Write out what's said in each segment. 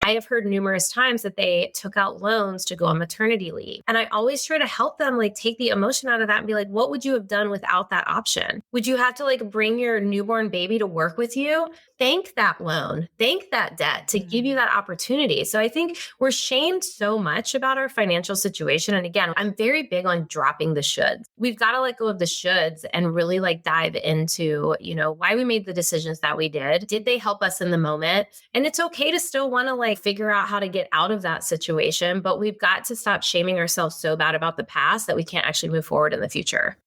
I have heard numerous times that they took out loans to go on maternity leave. And I always try to help them like take the emotion out of that and be like, what would you have done without that option? Would you have to like bring your newborn baby to work with you? Thank that loan, thank that debt to give you that opportunity. So I think we're shamed so much about our financial situation. And again, I'm very big on dropping the shoulds. We've got to let go of the shoulds and really like dive into, why we made the decisions that we did. Did they help us in the moment? And it's okay to still want to like figure out how to get out of that situation, but we've got to stop shaming ourselves so bad about the past that we can't actually move forward in the future.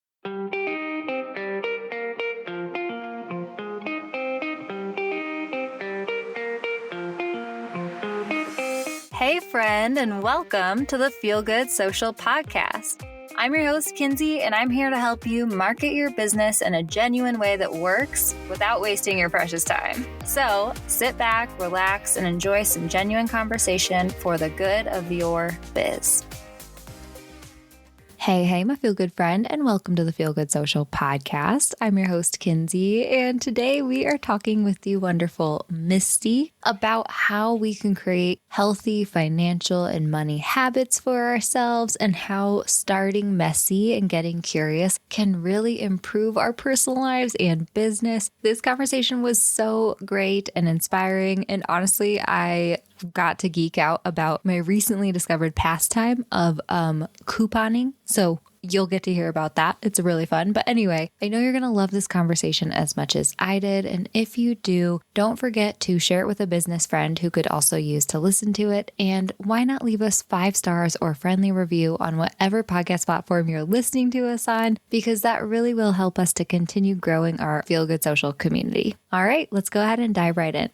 Hey friend, and welcome to the Feel Good Social Podcast. I'm your host, Kinsey, and I'm here to help you market your business in a genuine way that works without wasting your precious time. So sit back, relax, and enjoy some genuine conversation for the good of your biz. Hey, my Feel Good friend, and welcome to the Feel Good Social Podcast. I'm your host, Kinsey, and today we are talking with the wonderful Misty about how we can create healthy financial and money habits for ourselves and how starting messy and getting curious can really improve our personal lives and business. This conversation was so great and inspiring, and honestly, I got to geek out about my recently discovered pastime of couponing. So you'll get to hear about that. It's really fun. But anyway, I know you're going to love this conversation as much as I did. And if you do, don't forget to share it with a business friend who could also use to listen to it. And why not leave us 5 stars or a friendly review on whatever podcast platform you're listening to us on, because that really will help us to continue growing our Feel Good Social community. All right, let's go ahead and dive right in.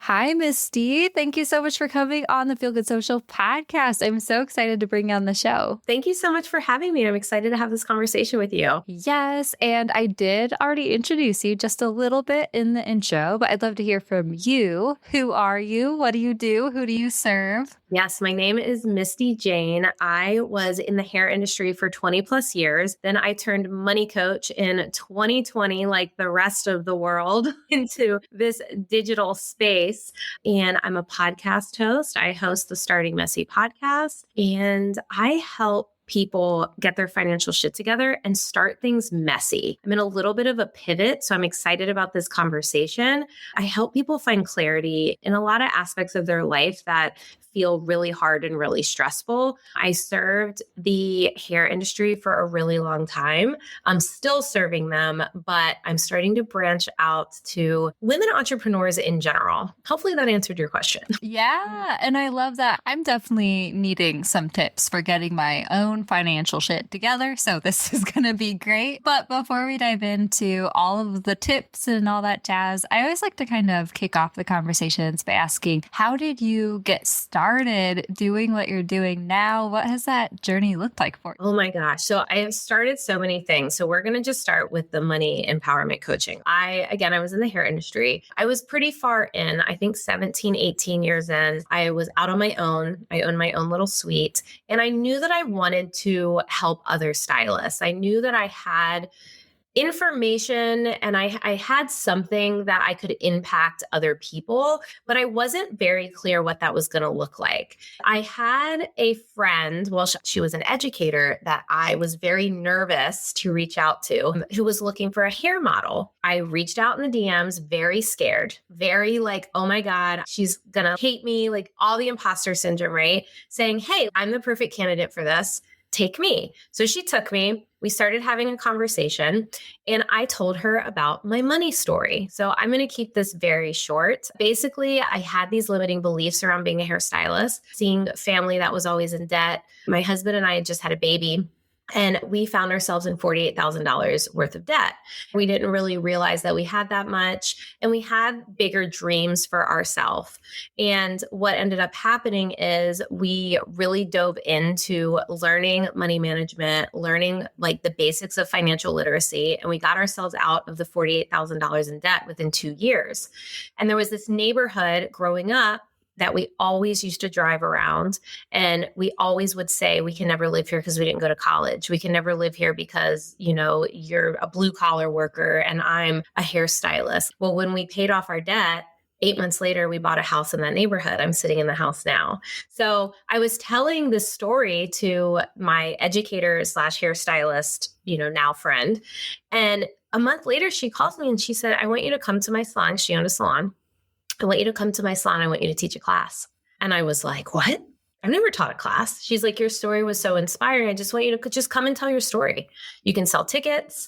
Hi, Misty. Thank you so much for coming on the Feel Good Social Podcast. I'm so excited to bring you on the show. Thank you so much for having me. I'm excited to have this conversation with you. Yes, and I did already introduce you just a little bit in the intro, but I'd love to hear from you. Who are you? What do you do? Who do you serve? Yes, my name is Misty Jayne. I was in the hair industry for 20 plus years. Then I turned money coach in 2020, like the rest of the world, into this digital space. And I'm a podcast host. I host the Starting Messy podcast, and I help people get their financial shit together and start things messy. I'm in a little bit of a pivot, so I'm excited about this conversation. I help people find clarity in a lot of aspects of their life that feel really hard and really stressful. I served the hair industry for a really long time. I'm still serving them, but I'm starting to branch out to women entrepreneurs in general. Hopefully that answered your question. Yeah, and I love that. I'm definitely needing some tips for getting my own financial shit together, so this is going to be great. But before we dive into all of the tips and all that jazz, I always like to kind of kick off the conversations by asking, how did you get started doing what you're doing now? What has that journey looked like for you? Oh my gosh. So I have started so many things. So we're going to just start with the money empowerment coaching. I was in the hair industry. I was pretty far in, I think 17, 18 years in. I was out on my own. I owned my own little suite. And I knew that I wanted to help other stylists. I knew that I had information and I had something that I could impact other people, but I wasn't very clear what that was going to look like. I had a friend, she was an educator that I was very nervous to reach out to, who was looking for a hair model. I reached out in the DMs, very scared, very like, oh my God, she's going to hate me, like all the imposter syndrome, right? Saying, hey, I'm the perfect candidate for this. Take me. So she took me. We started having a conversation and I told her about my money story. So I'm going to keep this very short. Basically, I had these limiting beliefs around being a hairstylist, seeing family that was always in debt. My husband and I had just had a baby. And we found ourselves in $48,000 worth of debt. We didn't really realize that we had that much, and we had bigger dreams for ourselves. And what ended up happening is we really dove into learning money management, learning like the basics of financial literacy, and we got ourselves out of the $48,000 in debt within 2 years. And there was this neighborhood growing up that we always used to drive around. And we always would say, we can never live here because we didn't go to college. We can never live here because, you're a blue collar worker and I'm a hairstylist. Well, when we paid off our debt, 8 months later, we bought a house in that neighborhood. I'm sitting in the house now. So I was telling this story to my educator slash hairstylist, now friend. And a month later, she calls me and she said, I want you to come to my salon. She owned a salon. I want you to come to my salon. I want you to teach a class. And I was like, what? I've never taught a class. She's like, your story was so inspiring. I just want you to just come and tell your story. You can sell tickets,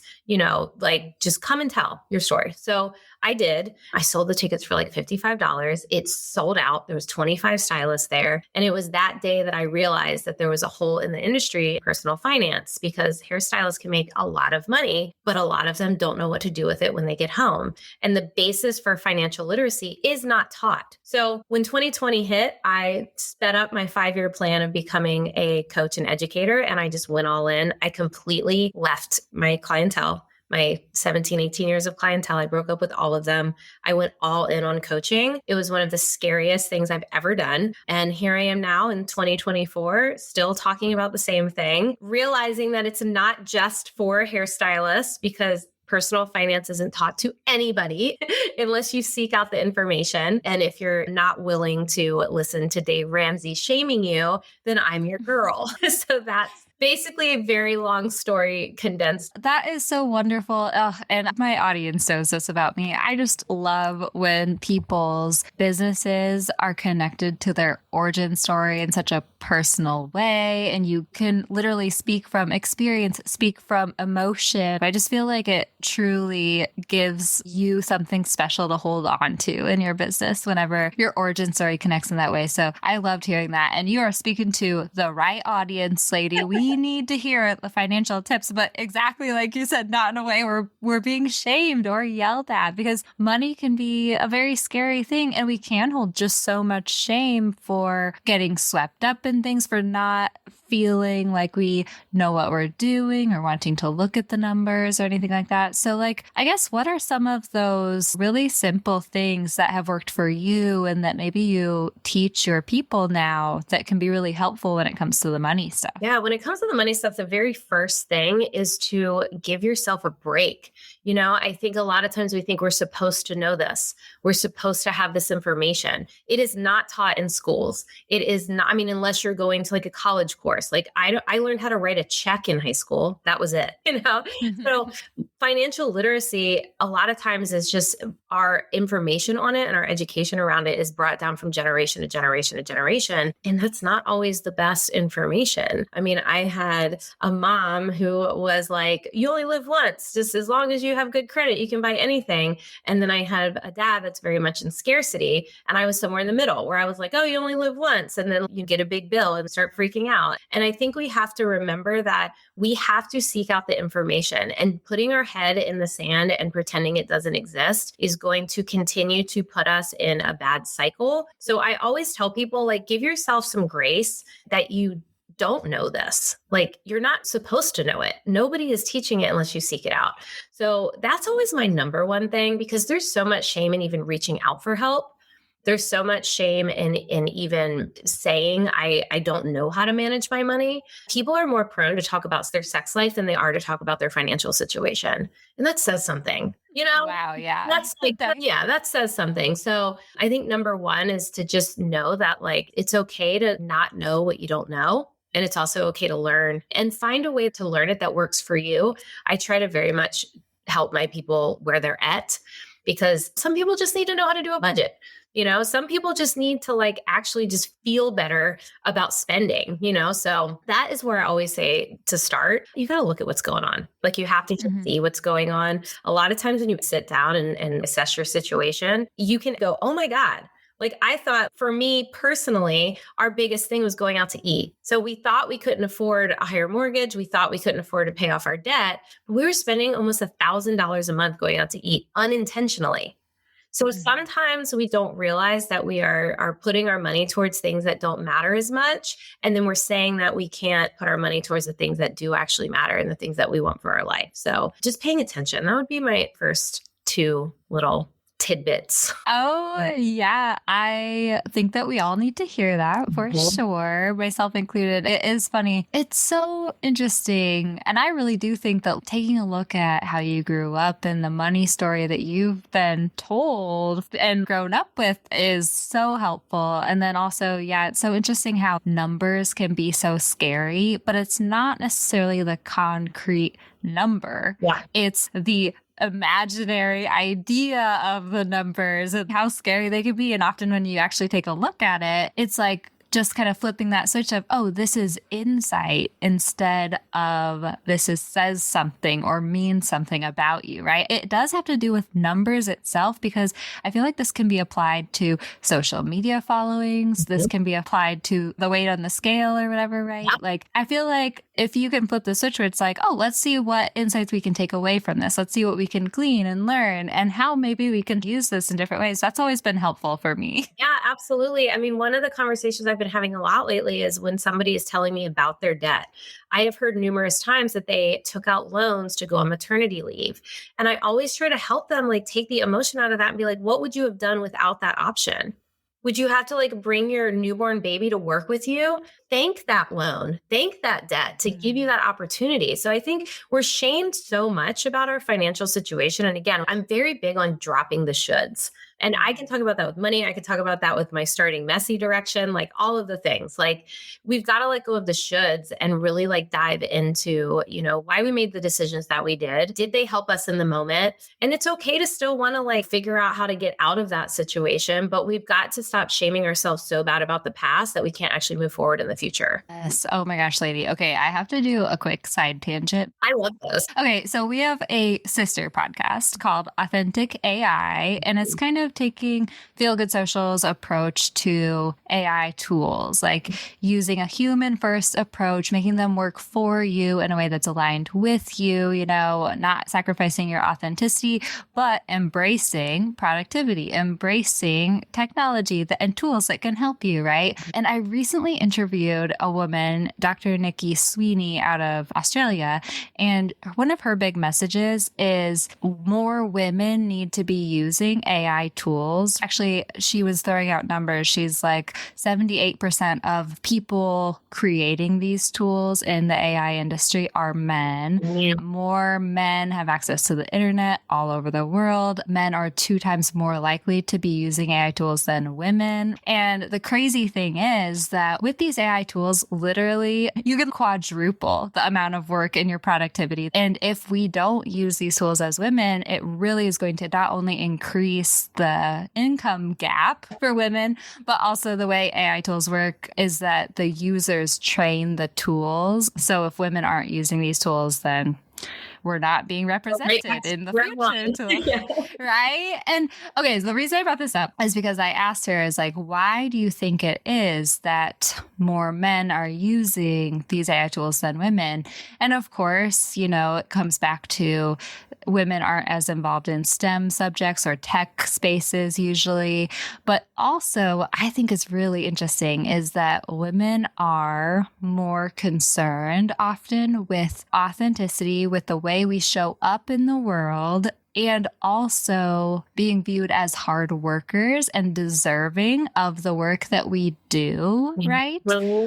just come and tell your story. So I did. I sold the tickets for like $55. It sold out. There was 25 stylists there. And it was that day that I realized that there was a hole in the industry, personal finance, because hairstylists can make a lot of money, but a lot of them don't know what to do with it when they get home. And the basis for financial literacy is not taught. So when 2020 hit, I sped up my 5-year plan of becoming a coach and educator, and I just went all in. I completely left my clientele. My 17, 18 years of clientele, I broke up with all of them. I went all in on coaching. It was one of the scariest things I've ever done. And here I am now in 2024, still talking about the same thing, realizing that it's not just for hairstylists, because personal finance isn't taught to anybody unless you seek out the information. And if you're not willing to listen to Dave Ramsey shaming you, then I'm your girl. So that's basically a very long story condensed. That is so wonderful. And my audience knows this about me. I just love when people's businesses are connected to their origin story in such a personal way. And you can literally speak from experience, speak from emotion. I just feel like it truly gives you something special to hold on to in your business whenever your origin story connects in that way. So I loved hearing that. And you are speaking to the right audience, lady. We need to hear the financial tips, but exactly like you said, not in a way where we're being shamed or yelled at, because money can be a very scary thing. And we can hold just so much shame for getting swept up in things, for not feeling like we know what we're doing or wanting to look at the numbers or anything like that. So I guess what are some of those really simple things that have worked for you and that maybe you teach your people now that can be really helpful when it comes to the money stuff? Yeah, when it comes to the money stuff, the very first thing is to give yourself a break. I think a lot of times we think we're supposed to know this. We're supposed to have this information. It is not taught in schools. It is not, unless you're going to a college course. I learned how to write a check in high school. That was it, So financial literacy, a lot of times is just our information on it and our education around it is brought down from generation to generation to generation. And that's not always the best information. I had a mom who was like, you only live once, just as long as you have good credit, you can buy anything. And then I had a dad that's very much in scarcity. And I was somewhere in the middle where I was like, oh, you only live once. And then you get a big bill and start freaking out. And I think we have to remember that we have to seek out the information, and putting our head in the sand and pretending it doesn't exist is going to continue to put us in a bad cycle. So I always tell people, give yourself some grace that you don't know this. You're not supposed to know it. Nobody is teaching it unless you seek it out. So that's always my number one thing, because there's so much shame in even reaching out for help. There's so much shame in even saying, I don't know how to manage my money. People are more prone to talk about their sex life than they are to talk about their financial situation. And that says something, Wow. Yeah. That says something. So I think number one is to just know that it's okay to not know what you don't know. And it's also okay to learn and find a way to learn it that works for you. I try to very much help my people where they're at, because some people just need to know how to do a budget. Some people just need to actually just feel better about spending, so that is where I always say to start. You got to look at what's going on. You have to just see what's going on. A lot of times when you sit down and assess your situation, you can go, oh my God. I thought for me personally, our biggest thing was going out to eat. So we thought we couldn't afford a higher mortgage. We thought we couldn't afford to pay off our debt. But we were spending almost $1,000 a month going out to eat unintentionally. So sometimes we don't realize that we are putting our money towards things that don't matter as much. And then we're saying that we can't put our money towards the things that do actually matter and the things that we want for our life. So just paying attention. That would be my first two little tidbits. Oh, yeah. I think that we all need to hear that for sure, myself included. It is funny. It's so interesting. And I really do think that taking a look at how you grew up and the money story that you've been told and grown up with is so helpful. And then also, yeah, it's so interesting how numbers can be so scary, but it's not necessarily the concrete number. Yeah. It's the imaginary idea of the numbers and how scary they can be. And often when you actually take a look at it, it's like just kind of flipping that switch of, oh, this is insight instead of this is says something or means something about you, right? It does have to do with numbers itself, because I feel like this can be applied to social media followings. This can be applied to the weight on the scale or whatever, right? Yeah. Like, I feel like if you can flip the switch where it's like, oh, let's see what insights we can take away from this. Let's see what we can glean and learn and how maybe we can use this in different ways. That's always been helpful for me. Yeah, absolutely. I mean, one of the conversations I've been having a lot lately is when somebody is telling me about their debt. I have heard numerous times that they took out loans to go on maternity leave. And I always try to help them like take the emotion out of that and be like, what would you have done without that option? Would you have to like bring your newborn baby to work with you? Thank that loan, thank that debt to give you that opportunity. So I think we're shamed so much about our financial situation. And again, I'm very big on dropping the shoulds. And I can talk about that with money. I can talk about that with my starting messy direction, like all of the things. Like we've got to let go of the shoulds and really like dive into, why we made the decisions that we did. Did they help us in the moment? And it's okay to still want to like figure out how to get out of that situation, but we've got to stop shaming ourselves so bad about the past that we can't actually move forward in the future. Yes. Oh my gosh, lady. Okay. I have to do a quick side tangent. I love those. Okay. So we have a sister podcast called Authentic AI, and it's kind of taking Feel Good Social's approach to AI tools, like using a human first approach, making them work for you in a way that's aligned with you, not sacrificing your authenticity, but embracing productivity, embracing technology and tools that can help you, right? And I recently interviewed a woman, Dr. Nikki Sweeney out of Australia, and one of her big messages is more women need to be using AI tools. Actually, she was throwing out numbers. She's like 78% of people creating these tools in the AI industry are men. Yeah. More men have access to the internet all over the world. Men are 2 times more likely to be using AI tools than women. And the crazy thing is that with these AI tools, literally, you can quadruple the amount of work in your productivity. And if we don't use these tools as women, it really is going to not only increase the income gap for women, but also the way AI tools work is that the users train the tools. So if women aren't using these tools, then we're not being represented in the future tool, Yeah. right? And okay, so the reason I brought this up is because I asked her, is like, why do you think it is that more men are using these AI tools than women? And of course, it comes back to women aren't as involved in STEM subjects or tech spaces usually. But also, I think is really interesting is that women are more concerned often with authenticity, with the way we show up in the world, and also being viewed as hard workers and deserving of the work that we do, right?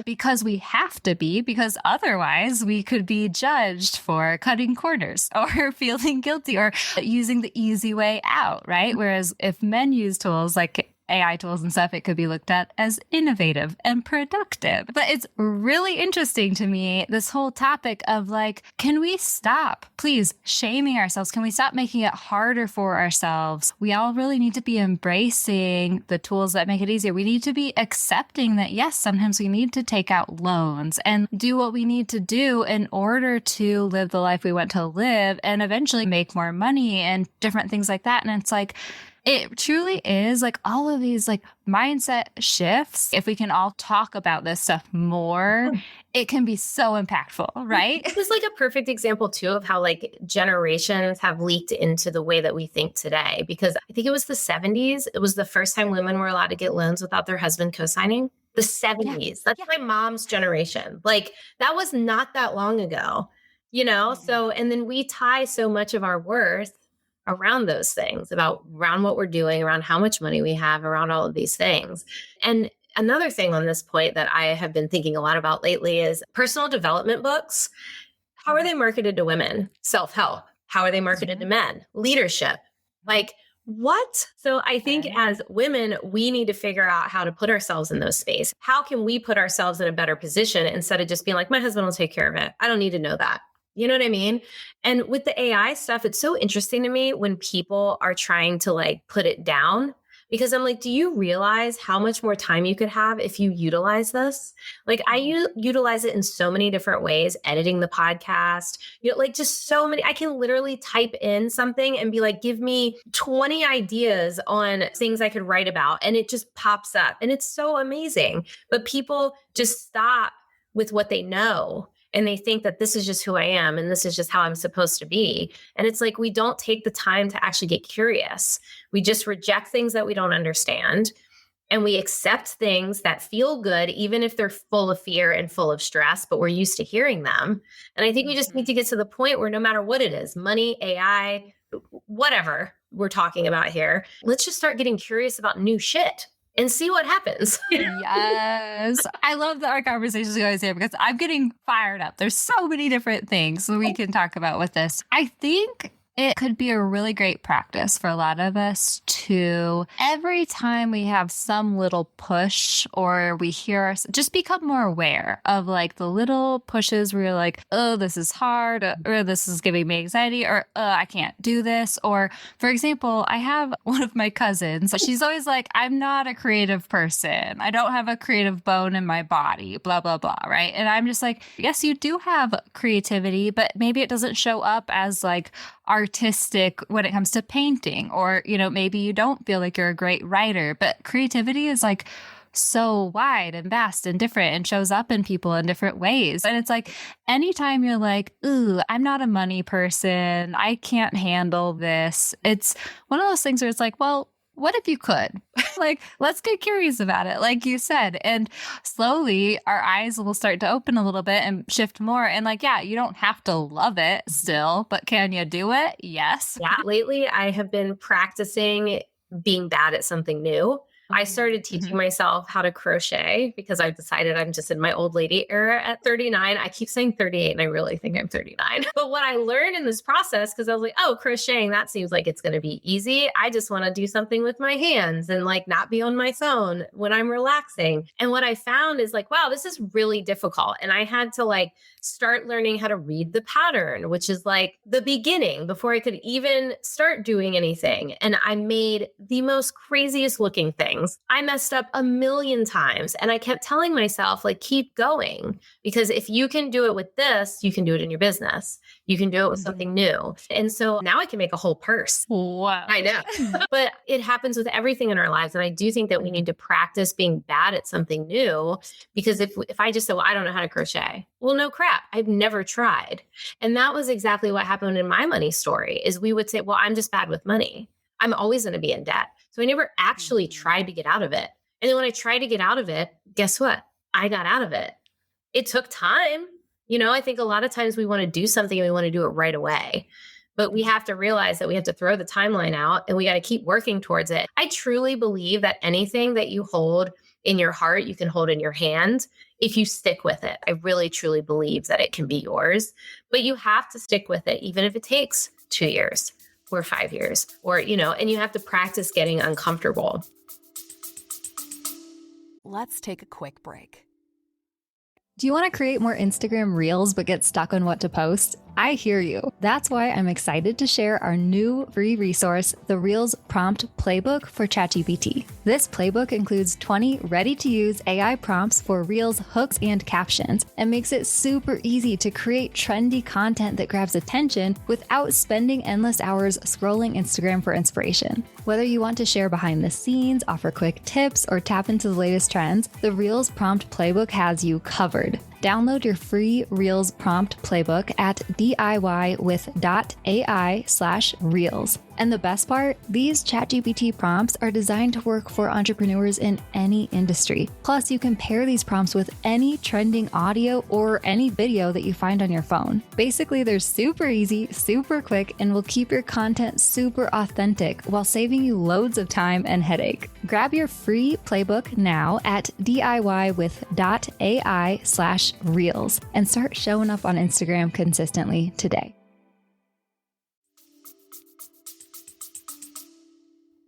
Because we have to be, because otherwise we could be judged for cutting corners or feeling guilty or using the easy way out, right? Whereas if men use tools like AI tools and stuff, it could be looked at as innovative and productive. But it's really interesting to me, this whole topic of like, can we stop, please, shaming ourselves? Can we stop making it harder for ourselves? We all really need to be embracing the tools that make it easier. We need to be accepting that, yes, sometimes we need to take out loans and do what we need to do in order to live the life we want to live and eventually make more money and different things like that. And it's like, it truly is like all of these like mindset shifts. If we can all talk about this stuff more, it can be so impactful, right? This is like a perfect example too of how like generations have leaked into the way that we think today. Because I think it was the 70s. It was the first time women were allowed to get loans without their husband co-signing. The 70s. That's my mom's generation. Like that was not that long ago, So, and then we tie so much of our worth around those things, around what we're doing, around how much money we have, around all of these things. And another thing on this point that I have been thinking a lot about lately is personal development books. How are they marketed to women? Self-help. How are they marketed to men? Leadership. Like, what? So I think as women, we need to figure out how to put ourselves in those spaces. How can we put ourselves in a better position instead of just being like, my husband will take care of it. I don't need to know that. You know what I mean? And with the AI stuff, it's so interesting to me when people are trying to like put it down, because I'm like, do you realize how much more time you could have if you utilize this? Like I utilize it in so many different ways, editing the podcast, like just so many. I can literally type in something and be like, give me 20 ideas on things I could write about. And it just pops up and it's so amazing. But people just stop with what they know. And they think that this is just who I am and this is just how I'm supposed to be. And it's like, we don't take the time to actually get curious. We just reject things that we don't understand. And we accept things that feel good, even if they're full of fear and full of stress, but we're used to hearing them. And I think we just need to get to the point where no matter what it is, money, AI, whatever we're talking about here, let's just start getting curious about new shit and see what happens. Yes. I love that our conversations go here because I'm getting fired up. There's so many different things we can talk about with this. I think it could be a really great practice for a lot of us to, every time we have some little push or we hear, just become more aware of like the little pushes where you're like, oh, this is hard, or this is giving me anxiety, or I can't do this. Or for example, I have one of my cousins, she's always like, I'm not a creative person. I don't have a creative bone in my body, blah, blah, blah. Right. And I'm just like, yes, you do have creativity, but maybe it doesn't show up as like artistic when it comes to painting, or, maybe you don't feel like you're a great writer, but creativity is like so wide and vast and different and shows up in people in different ways. And it's like, anytime you're like, ooh, I'm not a money person, I can't handle this. It's one of those things where it's like, well, what if you could? Like, let's get curious about it, like you said. And slowly our eyes will start to open a little bit and shift more. And like, yeah, you don't have to love it still, but can you do it? Yes. Yeah. Lately, I have been practicing being bad at something new. I started teaching myself how to crochet because I decided I'm just in my old lady era at 39. I keep saying 38 and I really think I'm 39. But what I learned in this process, because I was like, oh, crocheting, that seems like it's going to be easy. I just want to do something with my hands and like not be on my phone when I'm relaxing. And what I found is like, wow, this is really difficult. And I had to like start learning how to read the pattern, which is like the beginning before I could even start doing anything. And I made the most craziest looking things. I messed up a million times. And I kept telling myself, like, keep going. Because if you can do it with this, you can do it in your business. You can do it with something new. And so now I can make a whole purse. Wow. I know. But it happens with everything in our lives. And I do think that we need to practice being bad at something new. Because if I just say, well, I don't know how to crochet. Well, no crap. I've never tried. And that was exactly what happened in my money story is we would say, well, I'm just bad with money. I'm always going to be in debt. So I never actually tried to get out of it. And then when I tried to get out of it, guess what? I got out of it. It took time. I think a lot of times we want to do something and we want to do it right away. But we have to realize that we have to throw the timeline out and we got to keep working towards it. I truly believe that anything that you hold in your heart, you can hold in your hand if you stick with it. I really, truly believe that it can be yours. But you have to stick with it, even if it takes 2 years. Or 5 years, or, and you have to practice getting uncomfortable. Let's take a quick break. Do you want to create more Instagram reels but get stuck on what to post? I hear you. That's why I'm excited to share our new free resource, the Reels Prompt Playbook for ChatGPT. This playbook includes 20 ready-to-use AI prompts for Reels, hooks, and captions, and makes it super easy to create trendy content that grabs attention without spending endless hours scrolling Instagram for inspiration. Whether you want to share behind the scenes, offer quick tips, or tap into the latest trends, the Reels Prompt Playbook has you covered. Download your free Reels Prompt Playbook at DIYwith.ai/Reels. And the best part, these ChatGPT prompts are designed to work for entrepreneurs in any industry. Plus, you can pair these prompts with any trending audio or any video that you find on your phone. Basically, they're super easy, super quick, and will keep your content super authentic while saving you loads of time and headache. Grab your free playbook now at DIYwith.ai/reels and start showing up on Instagram consistently today.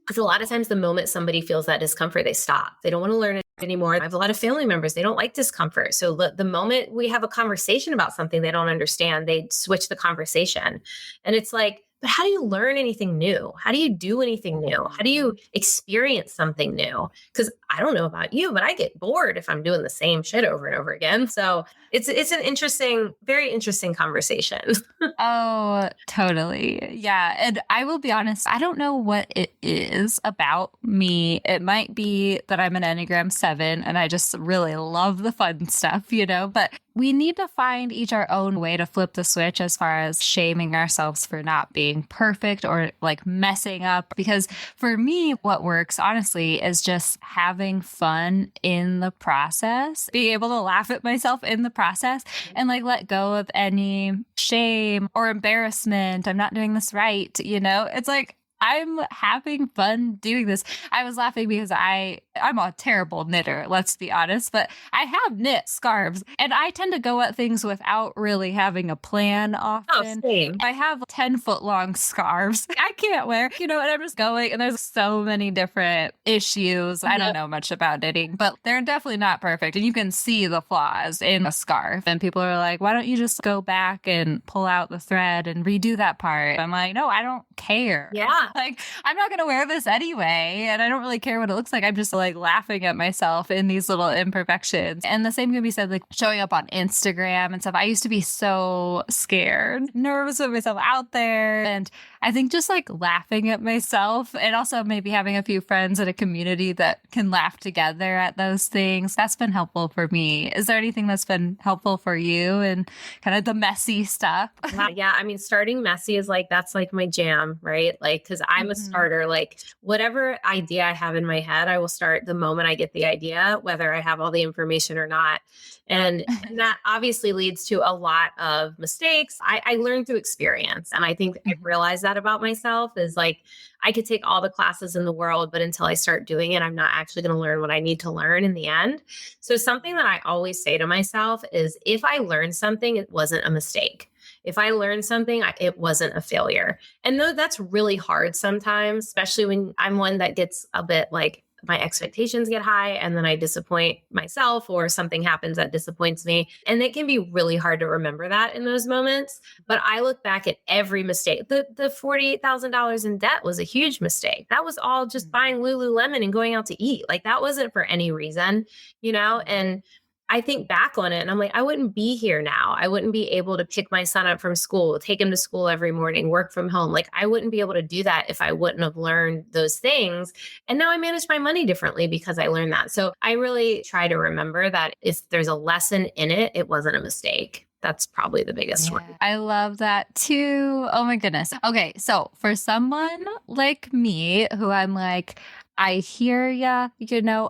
Because a lot of times the moment somebody feels that discomfort, they stop. They don't want to learn it anymore. I have a lot of family members, they don't like discomfort. So the moment we have a conversation about something they don't understand, they switch the conversation. And it's like, but how do you learn anything new? How do you do anything new? How do you experience something new? Because I don't know about you, but I get bored if I'm doing the same shit over and over again. So it's an interesting, very interesting conversation. Oh, totally. Yeah. And I will be honest, I don't know what it is about me. It might be that I'm an Enneagram 7 and I just really love the fun stuff, but we need to find each our own way to flip the switch as far as shaming ourselves for not being perfect or like messing up. Because for me, what works honestly is just having fun in the process, being able to laugh at myself in the process and like let go of any shame or embarrassment. I'm not doing this right. It's like, I'm having fun doing this. I was laughing because I'm a terrible knitter, let's be honest, but I have knit scarves and I tend to go at things without really having a plan often. Oh, same. I have 10-foot long scarves I can't wear, and I'm just going and there's so many different issues. I don't know much about knitting, but they're definitely not perfect. And you can see the flaws in a scarf and people are like, why don't you just go back and pull out the thread and redo that part? I'm like, no, I don't care. Yeah. Like, I'm not going to wear this anyway. And I don't really care what it looks like. I'm just like laughing at myself in these little imperfections. And the same can be said, like showing up on Instagram and stuff. I used to be so scared, nervous with myself out there. And I think just like laughing at myself and also maybe having a few friends in a community that can laugh together at those things. That's been helpful for me. Is there anything that's been helpful for you and kind of the messy stuff? Yeah. I mean, starting messy is like, that's like my jam, right? Like, cause I'm a starter, like whatever idea I have in my head, I will start the moment I get the idea, whether I have all the information or not. And that obviously leads to a lot of mistakes. I learned through experience. And I think I realized that about myself is like, I could take all the classes in the world, but until I start doing it, I'm not actually going to learn what I need to learn in the end. So something that I always say to myself is if I learned something, it wasn't a mistake. If I learned something, it wasn't a failure. And though that's really hard sometimes, especially when I'm one that gets a bit like my expectations get high and then I disappoint myself or something happens that disappoints me. And it can be really hard to remember that in those moments. But I look back at every mistake. The $48,000 in debt was a huge mistake. That was all just buying Lululemon and going out to eat. Like that wasn't for any reason, and I think back on it and I'm like, I wouldn't be here now. I wouldn't be able to pick my son up from school, take him to school every morning, work from home. Like I wouldn't be able to do that if I wouldn't have learned those things. And now I manage my money differently because I learned that. So I really try to remember that if there's a lesson in it, it wasn't a mistake. That's probably the biggest one. I love that too. Oh my goodness. Okay. So for someone like me who I'm like, I hear ya,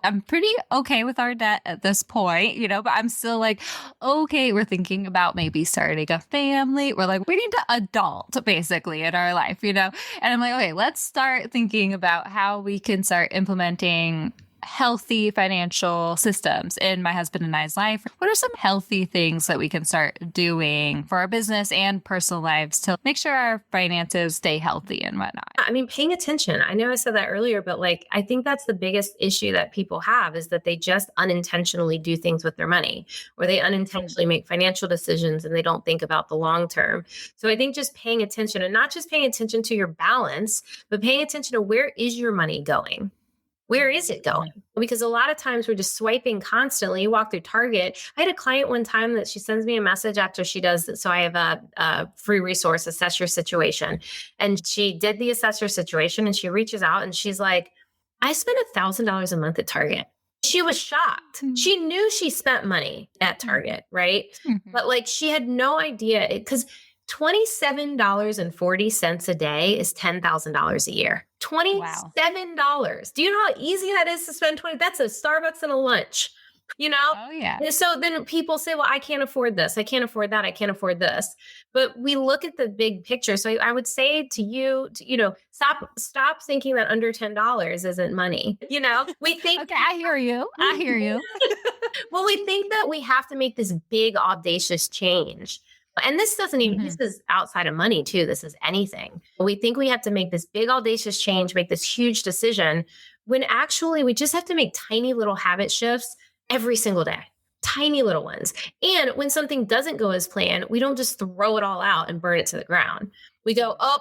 I'm pretty okay with our debt at this point, but I'm still like, okay, we're thinking about maybe starting a family. We're like, we need to adult basically in our life, And I'm like, okay, let's start thinking about how we can start implementing healthy financial systems in my husband and I's life. What are some healthy things that we can start doing for our business and personal lives to make sure our finances stay healthy and whatnot? I mean, paying attention. I know I said that earlier, but like, I think that's the biggest issue that people have is that they just unintentionally do things with their money or they unintentionally make financial decisions and they don't think about the long term. So I think just paying attention and not just paying attention to your balance, but paying attention to where is your money going? Where is it going? Because a lot of times we're just swiping constantly. You walk through Target. I had a client one time that she sends me a message after she does it. So I have a free resource, assess your situation. And she did the assess your situation and she reaches out and she's like, I spent $1,000 a month at Target. She was shocked. She knew she spent money at Target, right? But like she had no idea because $27.40 a day is $10,000 a year. $27. Wow. Do you know how easy that is to spend 20? That's a Starbucks and a lunch, you know? Oh, yeah. And so then people say, well, I can't afford this. I can't afford that. I can't afford this. But we look at the big picture. So I would say to you, stop thinking that under $10 isn't money. We think, Okay, I hear you. I hear you. well, we think that we have to make this big audacious change. And this doesn't even, this is outside of money too. This is anything. We think we have to make this big audacious change, make this huge decision, when actually we just have to make tiny little habit shifts every single day, tiny little ones. And when something doesn't go as planned, we don't just throw it all out and burn it to the ground. We go, oh,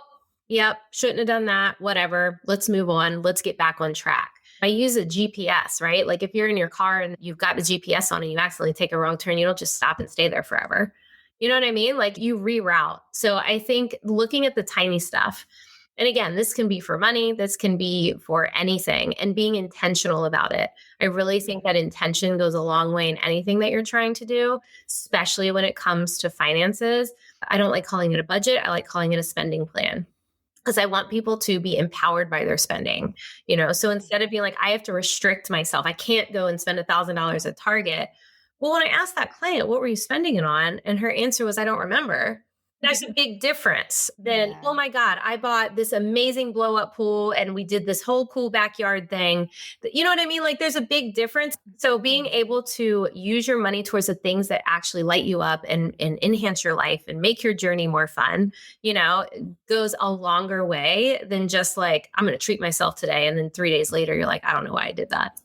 yep, shouldn't have done that. Whatever. Let's move on. Let's get back on track. I use a GPS, right? Like if you're in your car and you've got the GPS on and you accidentally take a wrong turn, you don't just stop and stay there forever. You know what I mean? Like you reroute. So I think looking at the tiny stuff, and again, this can be for money, this can be for anything, and being intentional about it. I really think that intention goes a long way in anything that you're trying to do, especially when it comes to finances. I don't like calling it a budget. I like calling it a spending plan, because I want people to be empowered by their spending. So instead of being like, I have to restrict myself, I can't go and spend $1,000 at Target. Well, when I asked that client, what were you spending it on? And her answer was, I don't remember. There's a big difference than, oh my God, I bought this amazing blow up pool and we did this whole cool backyard thing. You know what I mean? Like there's a big difference. So being able to use your money towards the things that actually light you up and enhance your life and make your journey more fun, goes a longer way than just like, I'm going to treat myself today. And then 3 days later, you're like, I don't know why I did that.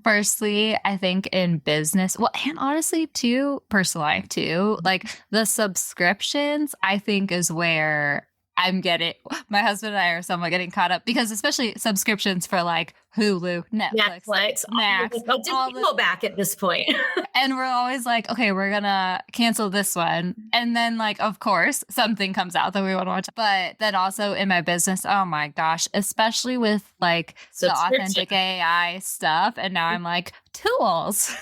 Firstly, I think in business, well, and honestly too, personal life too, like the subscriptions, I think is where my husband and I are somewhat getting caught up, because especially subscriptions for like Hulu, Netflix, Max, go back at this point. And we're always like, okay, we're gonna cancel this one. And then like, of course, something comes out that we want to watch. But then also in my business, oh my gosh, especially with like the authentic AI stuff. And now I'm like, tools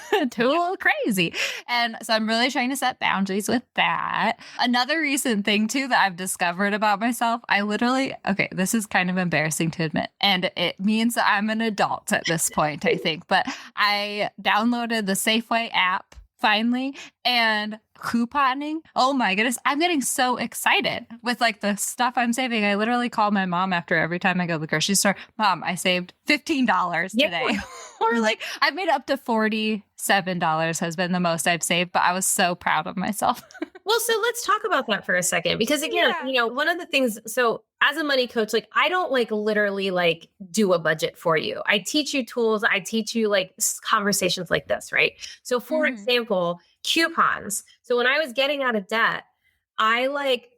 crazy. And so I'm really trying to set boundaries with that. Another recent thing too that I've discovered about myself, okay, this is kind of embarrassing to admit, and it means that I'm an adult at this point, I think, but I downloaded the Safeway app finally, and couponing. Oh my goodness. I'm getting so excited with like the stuff I'm saving. I literally call my mom after every time I go to the grocery store. Mom, I saved $15 today. Or like I've made up to $47 has been the most I've saved, but I was so proud of myself. Well, so let's talk about that for a second, because again, one of the things, so as a money coach, like I don't like literally like do a budget for you. I teach you tools. I teach you like conversations like this, right? So for example, coupons. So when I was getting out of debt, I like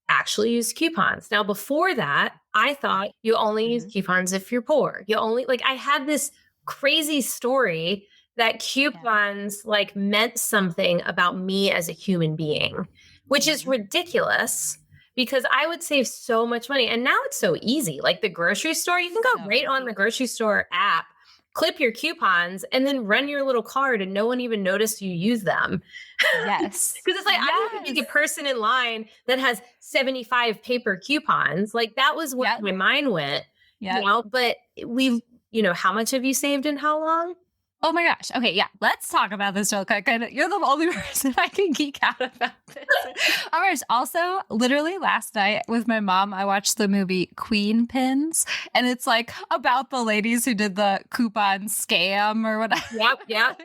actually used coupons. Now, before that, I thought you only use coupons if you're poor. You only I had this crazy story that coupons like meant something about me as a human being, which is ridiculous, because I would save so much money. And now it's so easy. Like the grocery store, you can go right on the grocery store app, clip your coupons, and then run your little card and no one even noticed you use them. Yes. Because it's like, I don't think a person in line that has 75 paper coupons. Like that was where my mind went, but how much have you saved and how long? Oh my gosh. Okay, yeah. Let's talk about this real quick. You're the only person I can geek out about this. All right. Also, literally last night with my mom, I watched the movie Queen Pins, and it's like about the ladies who did the coupon scam or whatever. Yep.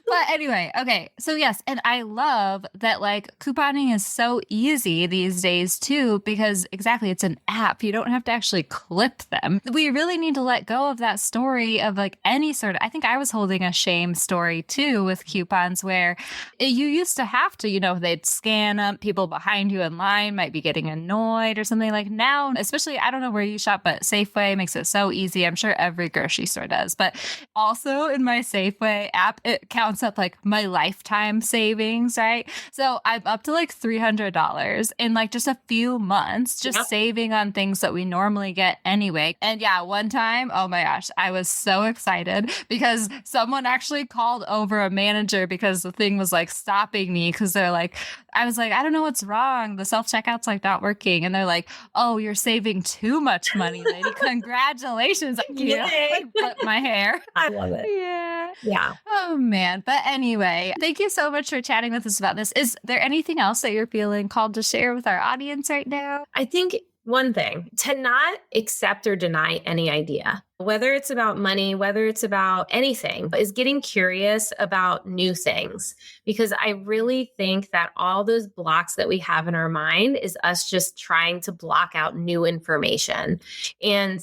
But anyway, okay. So yes, and I love that like couponing is so easy these days too, because exactly, it's an app. You don't have to actually clip them. We really need to let go of that story of like any sort of, I think I was holding a shame story too with coupons where you used to have to, they'd scan them. People behind you in line might be getting annoyed or something. Like now, especially, I don't know where you shop, but Safeway makes it so easy. I'm sure every grocery store does, but also in my Safeway app, it counts up like my lifetime savings, right? So I'm up to like $300 in like just a few months, just saving on things that we normally get anyway. And yeah, one time, oh my gosh, I was so excited because someone actually called over a manager because the thing was like stopping me because they're like, I was like, I don't know what's wrong. The self-checkout's like not working. And they're like, oh, you're saving too much money, lady. Congratulations. I can't like, flip my hair. I love it. Yeah. Yeah. Oh, man. But anyway, thank you so much for chatting with us about this. Is there anything else that you're feeling called to share with our audience right now? I think one thing, to not accept or deny any idea, whether it's about money, whether it's about anything, is getting curious about new things. Because I really think that all those blocks that we have in our mind is us just trying to block out new information. And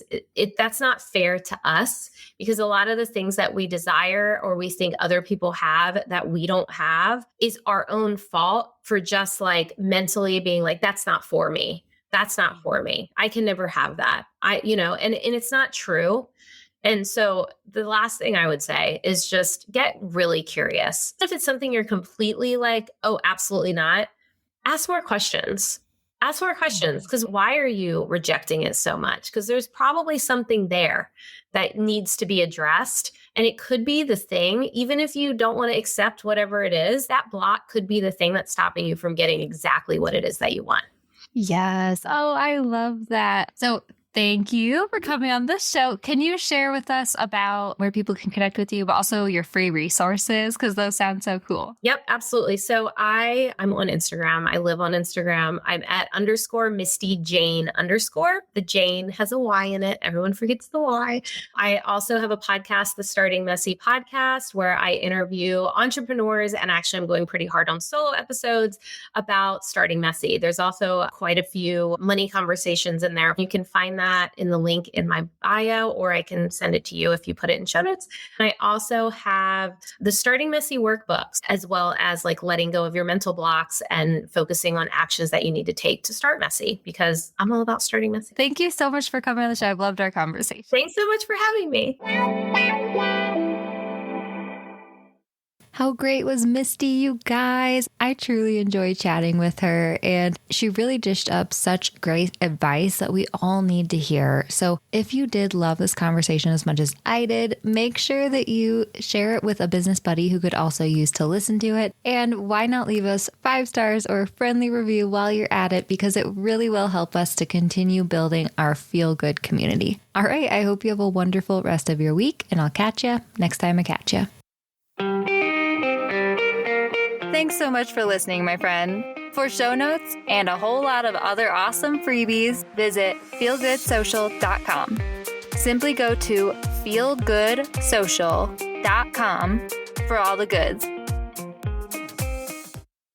that's not fair to us, because a lot of the things that we desire or we think other people have that we don't have is our own fault for just like mentally being like, that's not for me. That's not for me. I can never have that. And it's not true. And so the last thing I would say is just get really curious. If it's something you're completely like, oh, absolutely not, ask more questions. Ask more questions, because why are you rejecting it so much? Because there's probably something there that needs to be addressed. And it could be the thing, even if you don't want to accept whatever it is, that block could be the thing that's stopping you from getting exactly what it is that you want. Yes. Oh, I love that. So thank you for coming on this show. Can you share with us about where people can connect with you, but also your free resources? Because those sound so cool. Yep, absolutely. So I'm on Instagram. I live on Instagram. I'm at _Misty Jayne _. The Jane has a Y in it. Everyone forgets the Y. I also have a podcast, the Starting Messy podcast, where I interview entrepreneurs. And actually, I'm going pretty hard on solo episodes about starting messy. There's also quite a few money conversations in there. You can find that in the link in my bio, or I can send it to you if you put it in show notes. And I also have the Starting Messy workbooks, as well as like letting go of your mental blocks and focusing on actions that you need to take to start messy, because I'm all about starting messy. Thank you so much for coming on the show. I've loved our conversation. Thanks so much for having me. How great was Misty, you guys? I truly enjoyed chatting with her, and she really dished up such great advice that we all need to hear. So if you did love this conversation as much as I did, make sure that you share it with a business buddy who could also use to listen to it. And why not leave us 5 stars or a friendly review while you're at it, because it really will help us to continue building our feel-good community. All right, I hope you have a wonderful rest of your week, and I'll catch you next time I catch you. Thanks so much for listening, my friend. For show notes and a whole lot of other awesome freebies, visit feelgoodsocial.com. Simply go to feelgoodsocial.com for all the goods.